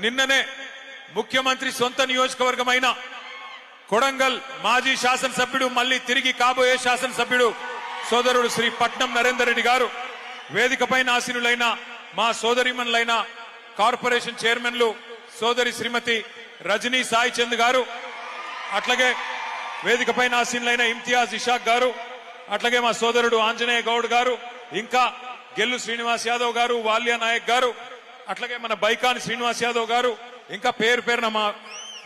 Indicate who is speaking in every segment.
Speaker 1: నిన్ననే ముఖ్యమంత్రి సొంత నియోజకవర్గమైన కొడంగల్ మాజీ శాసనసభ్యుడు మళ్ళీ తిరిగి కాబోయే శాసనసభ్యుడు సోదరుడు శ్రీ పట్నం నరేందర్ రెడ్డి గారు వేదికపైన ఆసీనులైన మా సోదరిమణులైన కార్పొరేషన్ చైర్మన్లు సోదరి శ్రీమతి రజనీ సాయి చంద్ గారు, అట్లాగే వేదికపైన ఆసీనులైన ఇమ్తియాజ్ ఇషాక్ గారు, అట్లాగే మా సోదరుడు ఆంజనేయ గౌడ్ గారు, ఇంకా గెల్లు శ్రీనివాస్ యాదవ్ గారు, వాల్యా నాయక్ గారు, అట్లాగే మన బైకాని శ్రీనివాస్ యాదవ్ గారు, ఇంకా పేరు పేరున మా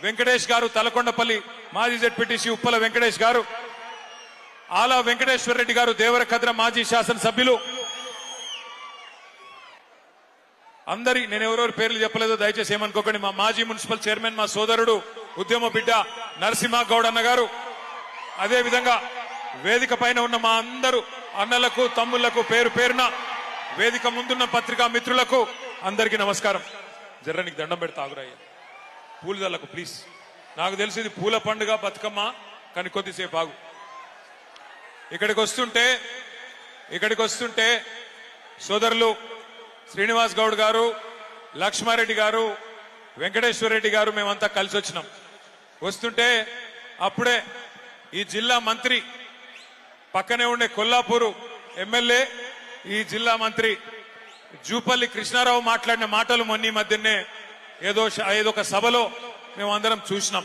Speaker 1: వెంకటేష్ గారు, తలకొండపల్లి మాజీ జెడ్పీటీసీ ఉప్పల వెంకటేష్ గారు, ఆలా వెంకటేశ్వర రెడ్డి గారు, దేవరకద్ర మాజీ శాసనసభ్యులు, అందరి నేను ఎవరెవరు పేర్లు చెప్పలేదో దయచేసి ఏమనుకోకండి. మా మాజీ మున్సిపల్ చైర్మన్ మా సోదరుడు ఉద్యమ బిడ్డ నరసింహ గౌడ్ అన్న గారు, అదే విధంగా వేదిక పైన ఉన్న మా అందరూ అన్నలకు తమ్ముళ్లకు పేరు పేరున వేదిక ముందున్న పత్రికా మిత్రులకు అందరికీ నమస్కారం. జర్రనికి దండం పెడతా ఆగురయ్య పూలదల్లకు ప్లీజ్. నాకు తెలిసి ఇది పూల పండుగ బతుకమ్మ, కానీ కొద్దిసేపు ఆగు. ఇక్కడికి వస్తుంటే సోదరులు శ్రీనివాస్ గౌడ్ గారు, లక్ష్మారెడ్డి గారు, వెంకటేశ్వర రెడ్డి గారు మేమంతా కలిసి వచ్చినాం. వస్తుంటే అప్పుడే ఈ జిల్లా మంత్రి పక్కనే ఉండే కొల్లాపూరు ఎమ్మెల్యే ఈ జిల్లా మంత్రి జూపల్లి కృష్ణారావు మాట్లాడిన మాటలు మొన్న మధ్యనే ఏదో ఒక సభలో మేమందరం చూసినాం.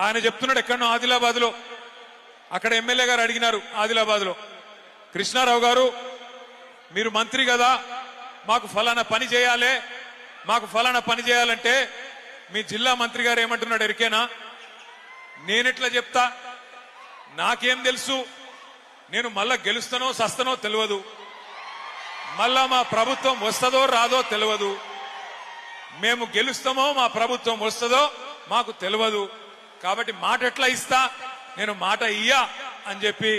Speaker 1: ఆయన చెప్తున్నాడు ఎక్కడో ఆదిలాబాద్ లో, అక్కడ ఎమ్మెల్యే గారు అడిగినారు ఆదిలాబాద్ లో, కృష్ణారావు గారు మీరు మంత్రి కదా, మాకు ఫలానా పని చేయాలంటే మీ జిల్లా మంత్రి గారు ఏమంటున్నాడు ఎరికేనా? నేనెట్లా చెప్తా, నాకేం తెలుసు, నేను మళ్ళా గెలుస్తానో సస్తానో తెలియదు, మళ్ళా మా ప్రభుత్వం వస్తుందో రాదో తెలియదు, మేము గెలుస్తామో మా ప్రభుత్వం వస్తుందో మాకు తెలియదు, కాబట్టి మాట ఎట్లా ఇస్తా, నేను మాట ఇయ్యా అని చెప్పి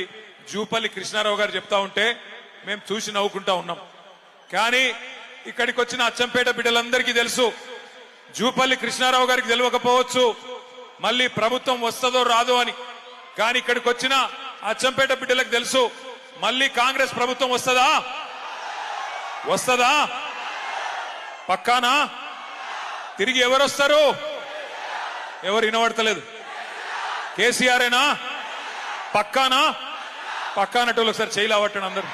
Speaker 1: జూపల్లి కృష్ణారావు గారు చెప్తా ఉంటే మేము చూసి నవ్వుకుంటా ఉన్నాం. కానీ ఇక్కడికి వచ్చిన అచ్చంపేట బిడ్డలందరికీ తెలుసు, జూపల్లి కృష్ణారావు గారికి తెలియకపోవచ్చు మళ్ళీ ప్రభుత్వం వస్తుందో రాదో అని, కానీ ఇక్కడికి వచ్చిన అచ్చంపేట బిడ్డలకు తెలుసు మళ్ళీ కాంగ్రెస్ ప్రభుత్వం వస్తుందా పక్కానా? తిరిగి ఎవరు వస్తారు? ఎవరు వినబడతలేదు. కేసీఆర్ఏనా? పక్కానా? పక్కానటోళ్ళు ఒకసారి చేయలేవట్టండి అందరు.